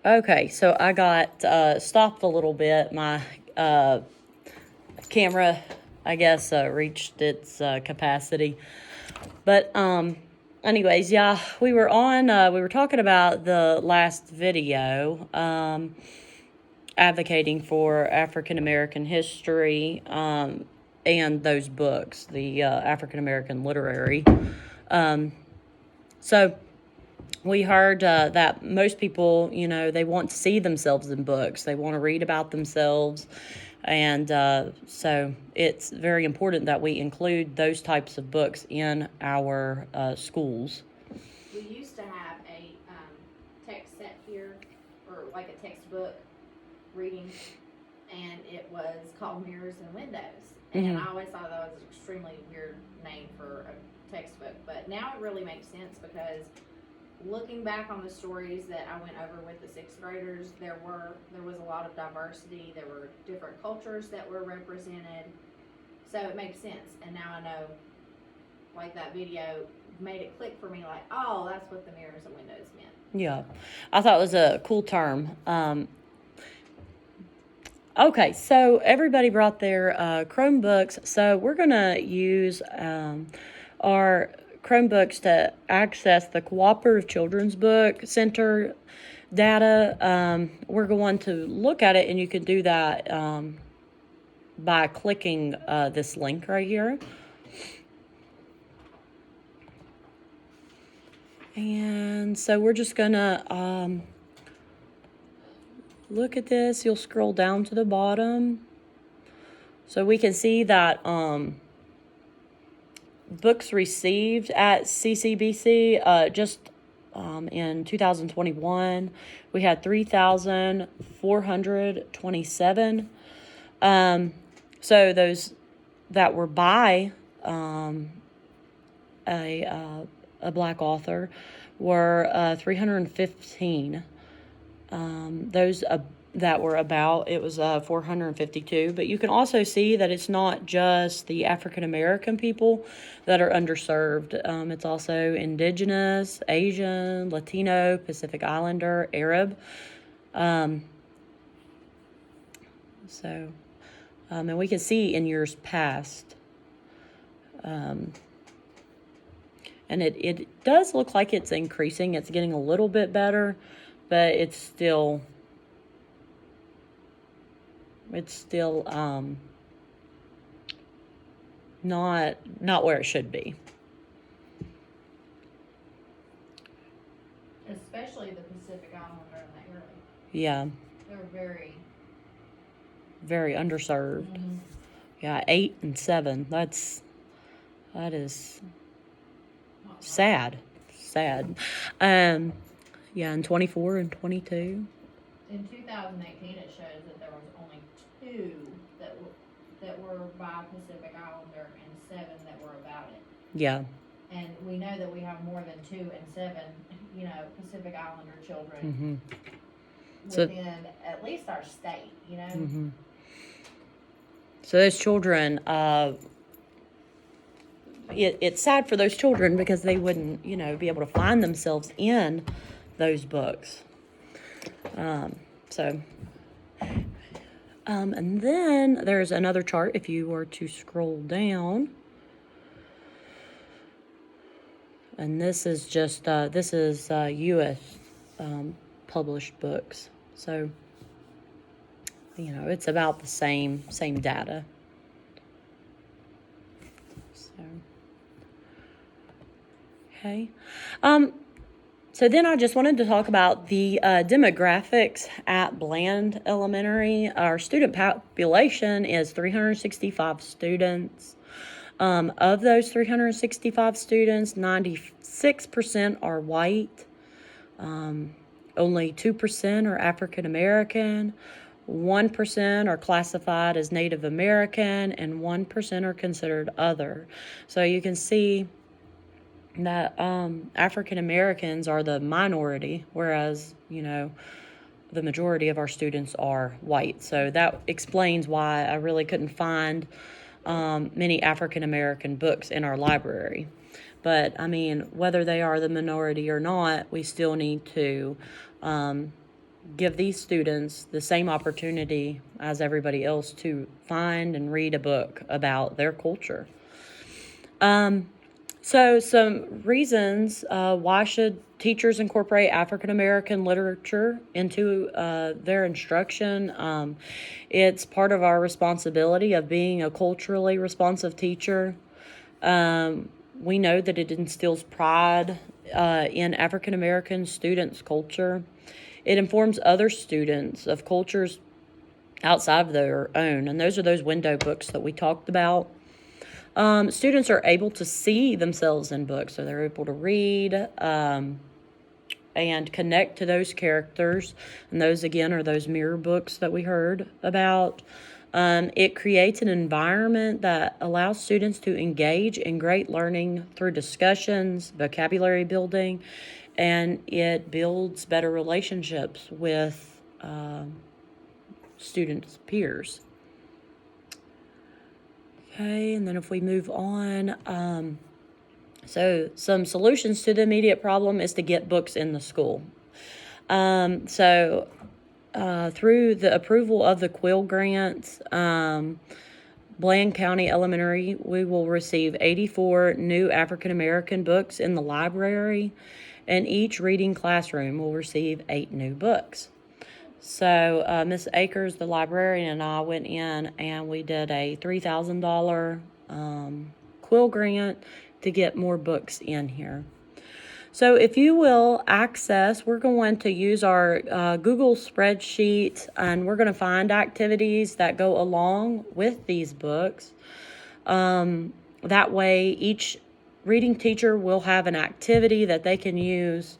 Okay, so I got stopped a little bit. My camera, I guess, reached its capacity. But anyways, yeah, we were talking about the last video, advocating for African American history, and those books, the African American literary. So we heard that most people, they want to see themselves in books. They want to read about themselves. And so it's very important that we include those types of books in our schools. We used to have a text set here, or like a textbook reading, and it was called Mirrors and Windows. And I always thought that was an extremely weird name for a textbook, but now it really makes sense because looking back on the stories that I went over with the sixth graders, there was a lot of diversity. There were different cultures that were represented, so it makes sense. And now I know, like, that video made it click for me, like, oh, that's what the mirrors and windows meant. Yeah, I thought it was a cool term. Okay, so everybody brought their Chromebooks, so we're going to use our Chromebooks to access the Cooperative Children's Book Center data. We're going to look at it, and you can do that by clicking this link right here. And so we're just going to look at this. You'll scroll down to the bottom. So we can see that books received at CCBC just in 2021, we had 3,427. So those that were by a Black author were 315. Those that were about, it was 452. But you can also see that it's not just the African American people that are underserved. It's also Indigenous, Asian, Latino, Pacific Islander, Arab. And we can see in years past. And it does look like it's increasing. It's getting a little bit better, but it's still not where it should be. Especially the Pacific Islander in that area. Yeah. They're very, very underserved. Mm-hmm. Yeah, 8 and 7. That is sad. Sad. Yeah, and 24 and 22. In 2018, it shows that there was only 2 that were by Pacific Islander and 7 that were about it. Yeah. And we know that we have more than 2 and 7, Pacific Islander children within at least our state, Mm-hmm. So those children, it's sad for those children because they wouldn't, be able to find themselves in those books. And then there's another chart if you were to scroll down. And this is just, U.S. Published books. So, it's about the same data. So, okay. So then I just wanted to talk about the demographics at Bland Elementary. Our student population is 365 students. Of those 365 students, 96% are white. Only 2% are African American. 1% are classified as Native American, and 1% are considered other. So you can see that African Americans are the minority, whereas, the majority of our students are white. So that explains why I really couldn't find many African American books in our library. But, whether they are the minority or not, we still need to give these students the same opportunity as everybody else to find and read a book about their culture. So some reasons why should teachers incorporate African American literature into their instruction? It's part of our responsibility of being a culturally responsive teacher. We know that it instills pride in African American students' culture. It informs other students of cultures outside of their own, and those are those window books that we talked about. Students are able to see themselves in books, so they're able to read and connect to those characters. And those, again, are those mirror books that we heard about. It creates an environment that allows students to engage in great learning through discussions, vocabulary building, and it builds better relationships with students' peers. Okay, and then if we move on, so some solutions to the immediate problem is to get books in the school. Through the approval of the Quill grants, Bland County Elementary, we will receive 84 new African American books in the library, and each reading classroom will receive 8 new books. So Miss Akers, the librarian, and I went in and we did a $3,000 Quill grant to get more books in here. So if you will access, we're going to use our Google spreadsheet, and we're going to find activities that go along with these books. That way each reading teacher will have an activity that they can use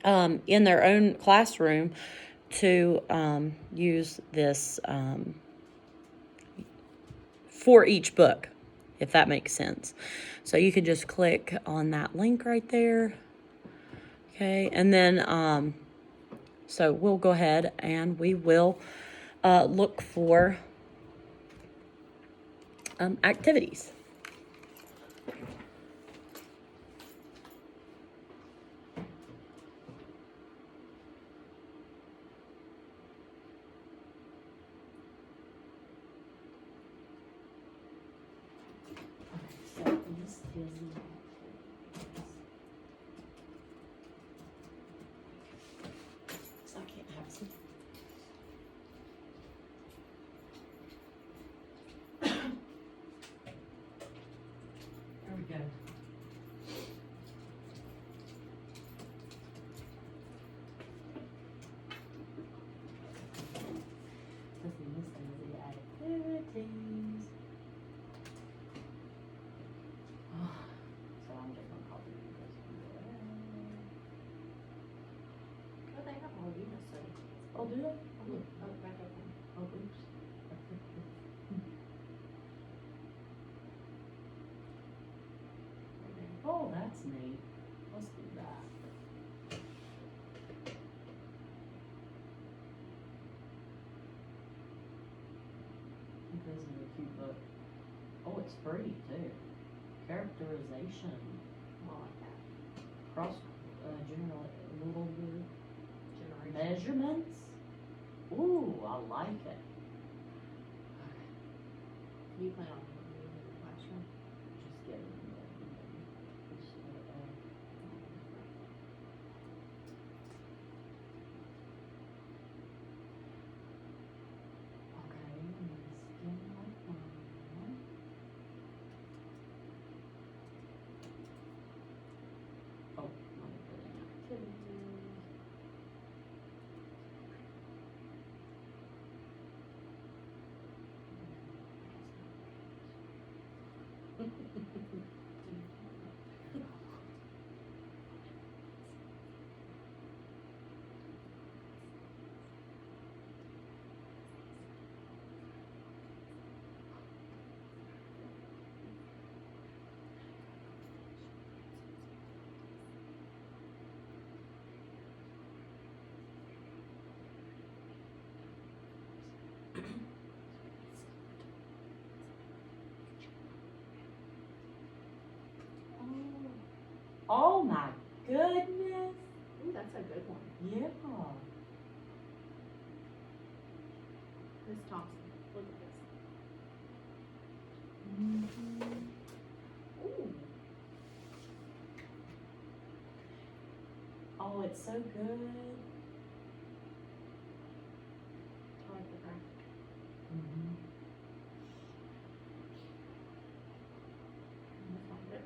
in their own classroom to use this for each book, if that makes sense. So you can just click on that link right there. Okay, and then so we'll go ahead and we will look for activities. There we go. Activities. So I'm just gonna copy this. Oh, they have all units, so. Oh, do it? Oh, back up. Oh, oops. Oh, that's neat. Let's do that. This is a cute book. Oh, it's free too. Characterization. I like that. Cross general little Generation. measurements. Ooh, I like it. You plan on being in the classroom? Just get it. Oh my goodness. Ooh, that's a good one. Yeah. Miss Thompson, look at this. Ooh. Oh, it's so good. I like the graphic. Mm-hmm. Let's find it.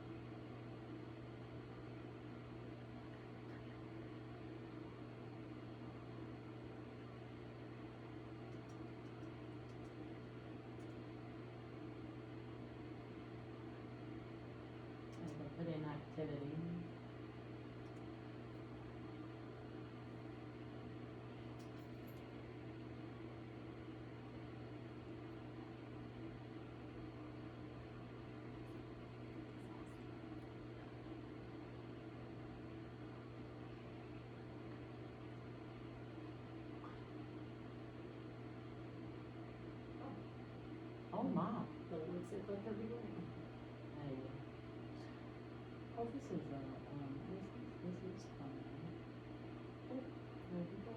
And they put in activity. Oh my. The looks it like every day. Hey. Oh, this is this is fun. Oh, there we go.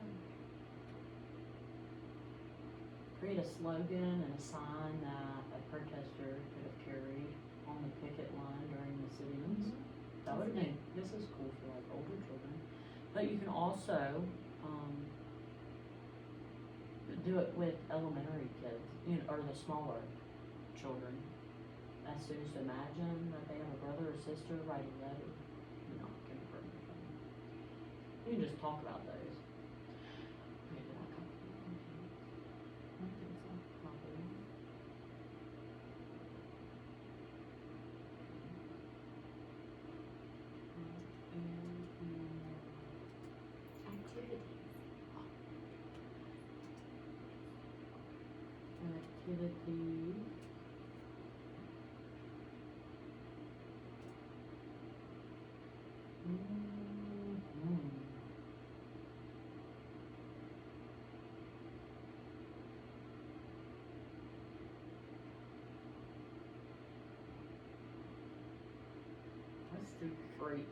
Create a slogan and a sign that a protester could have carried on the picket line during the sit-ins. That would have been, this is cool for like older children. But you can also do it with elementary kids, or the smaller children. As soon as imagine that they have a brother or sister, write a letter. No, kindergarten. You can just talk about those. Okay, did I copy it? I don't think so. Copy. Activity. Let's do free.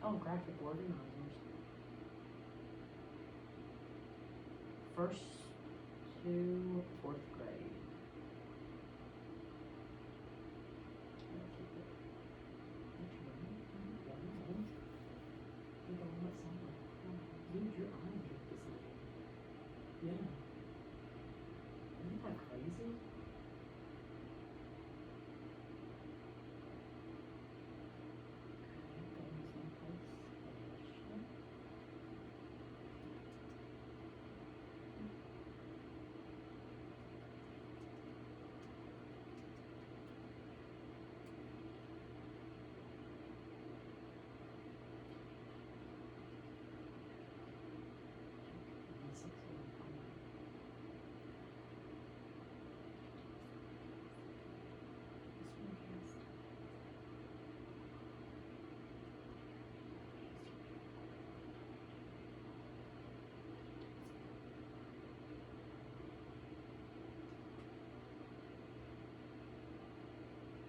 Oh, graphic organizers. First to fourth grade. Use your eyes with this idea. Yeah. Isn't that crazy?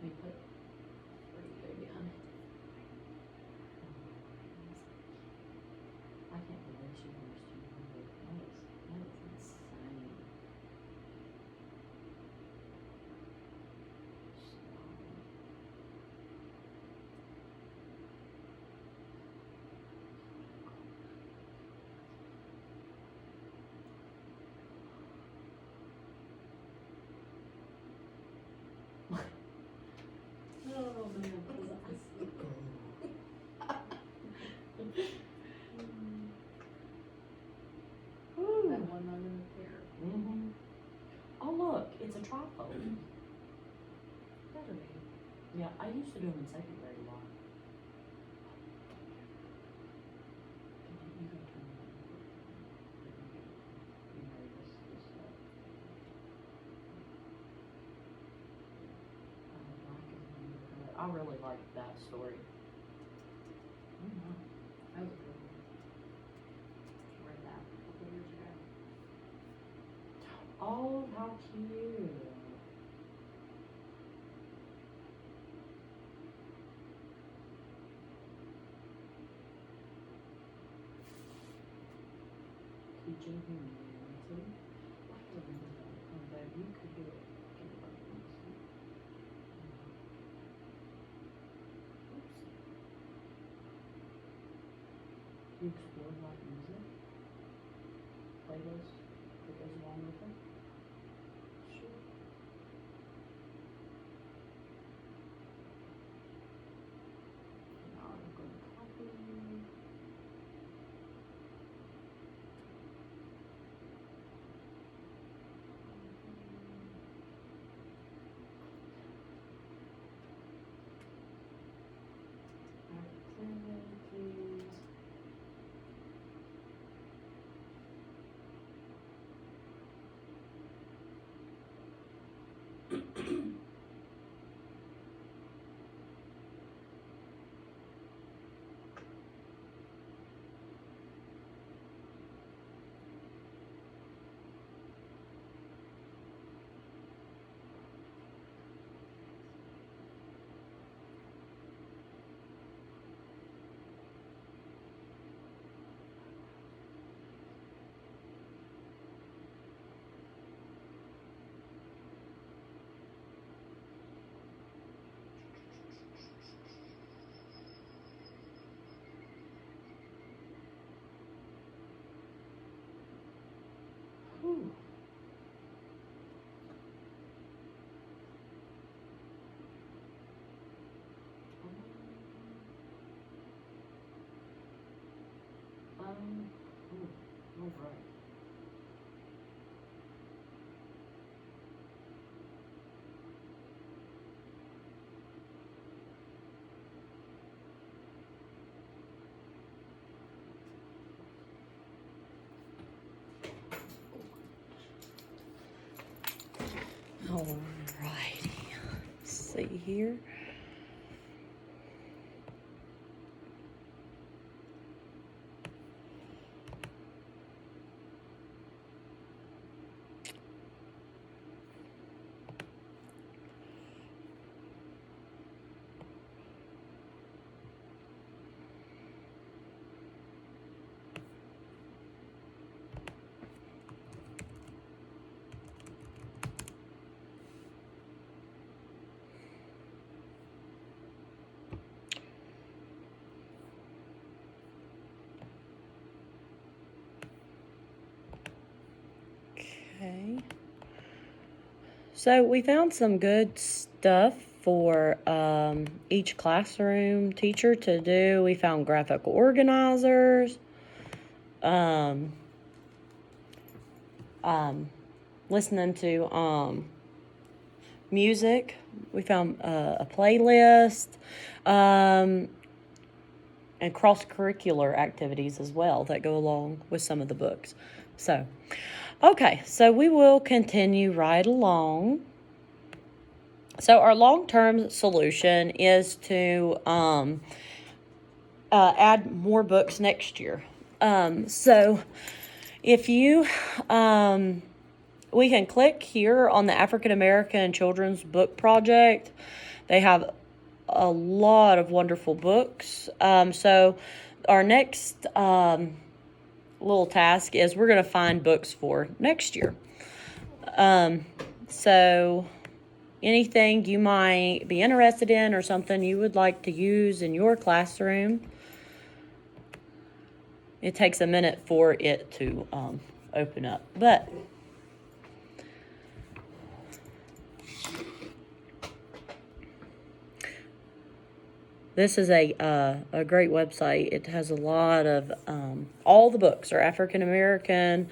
Let me put free again. I can't believe she was 200. That is insane. Oh man, that was That one moment of terror. Mm-hmm. Oh look, it's a trifold. Better be. Yeah, I used to do them in second grade a lot. You can turn it on. You know, this I really like that story. That was a good one. Read that a couple years ago. Oh, how cute. You explored like music, playlist that goes along with it. Sure. Now I'm going to copy. Activities. Whew. All right. All righty. Let's see here. Okay. So we found some good stuff for each classroom teacher to do. We found graphic organizers, listening to music. We found a playlist, and cross-curricular activities as well that go along with some of the books. So, okay, so we will continue right along. So our long-term solution is to add more books next year. So if you, we can click here on the African American Children's Book Project. They have a lot of wonderful books. So our next little task is we're going to find books for next year. So anything you might be interested in or something you would like to use in your classroom. It takes a minute for it to open up, but this is a great website. It has a lot of all the books are African American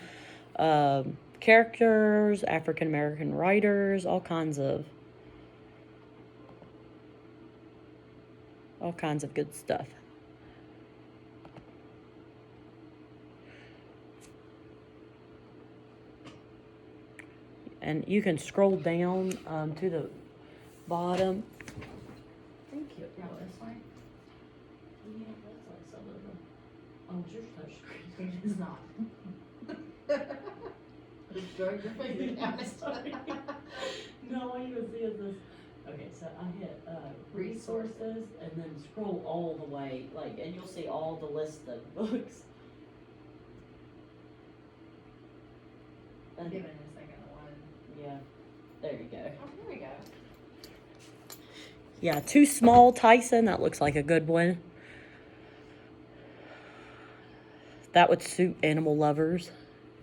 characters, African American writers, all kinds of good stuff. And you can scroll down to the bottom. Thank you. No, that's fine. Yeah, that's like some of them. Oh, it's your touch screen. It's not. It's drug your To be honest. No, all you can see is this. Okay, so I hit resources and then scroll all the way, and you'll see all the list of books. I'm giving it a second to load. Yeah, there you go. Oh, there we go. Yeah, Too Small, Tyson. That looks like a good one. That would suit animal lovers.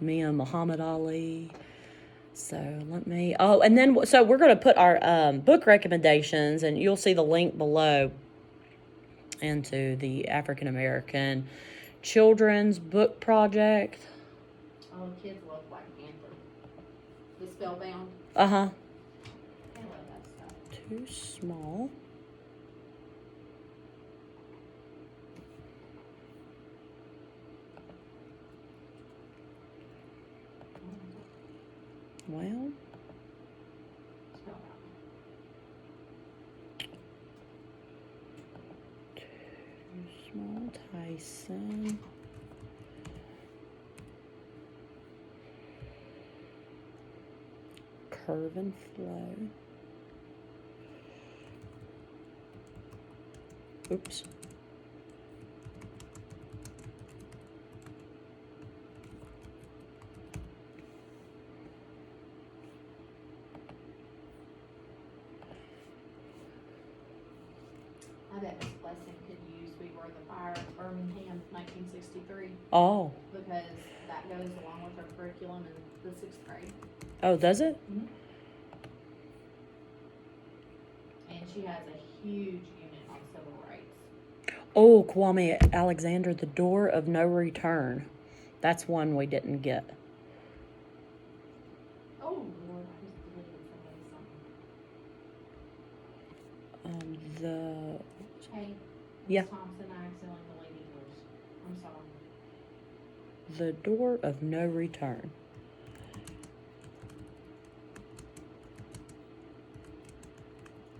Me and Muhammad Ali. So let me. Oh, and then so we're going to put our book recommendations, and you'll see the link below into the African American Children's Book Project. Oh, kids love Black Panther. The Spellbound. Uh huh. They love that stuff. Too Small. Well, Spellbound. Too Small, Tyson. Curve and Flow. Oops. I bet Miss Blessing could use We Were the Fire, Birmingham, 1963, Oh. because that goes along with her curriculum in the 6th grade. Oh, does it? And she has a huge unit on civil rights. Oh, Kwame Alexander, The Door of No Return. That's one we didn't get. Oh, Lord, I just deleted somebody's something. The Hey, Yeah. Miss Thompson, I accidentally deleted yours. I'm sorry. The Door of No Return.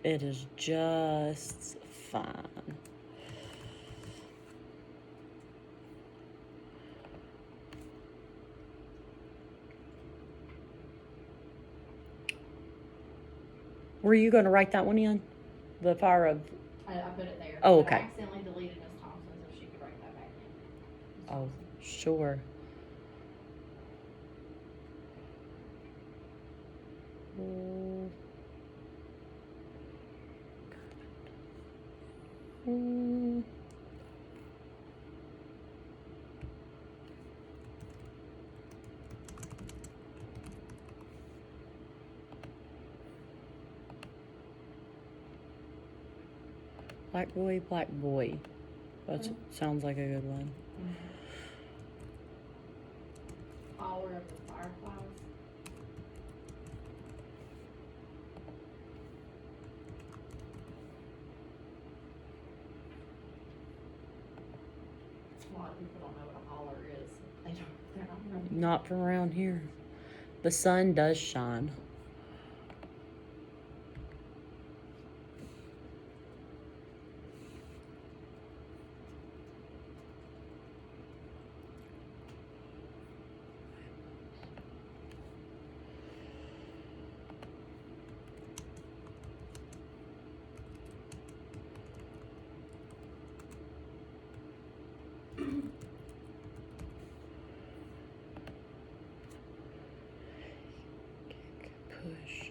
It is just fine. Were you going to write that one in? The Fire of... I put it there. Oh, but I okay. accidentally deleted Miss Thompson, so she could write that back in. Miss Oh, Thompson. sure. Black Boy, Black Boy. That sounds like a good one. Follower of the Fireflies. A lot of people don't know what a holler is. They're not from Not from around here. The sun does shine. Push.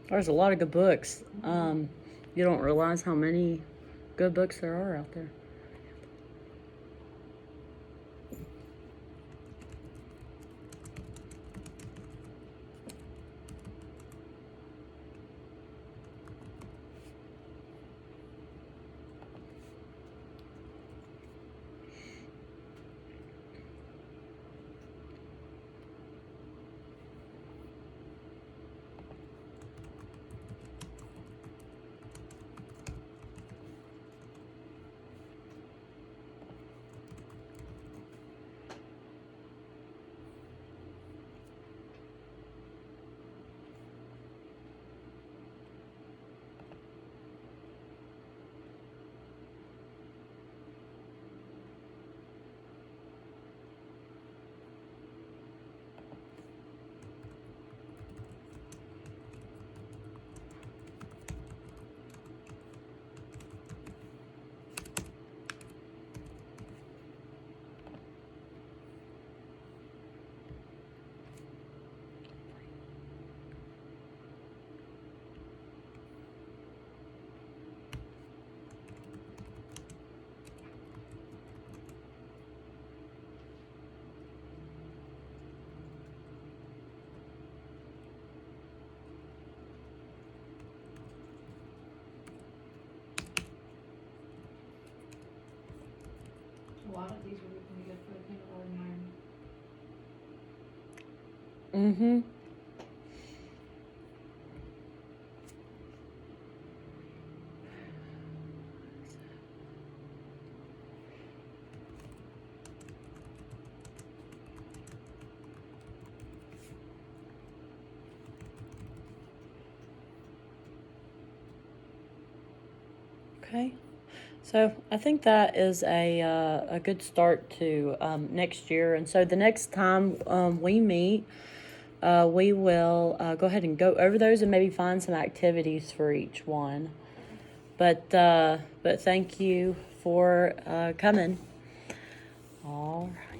There's a lot of good books. You don't realize how many good books there are out there. A lot of these are really good for the kindergarten learning. Mm-hmm. Okay. So I think that is a good start to next year. And so the next time we meet, we will go ahead and go over those and maybe find some activities for each one. But thank you for coming. All right.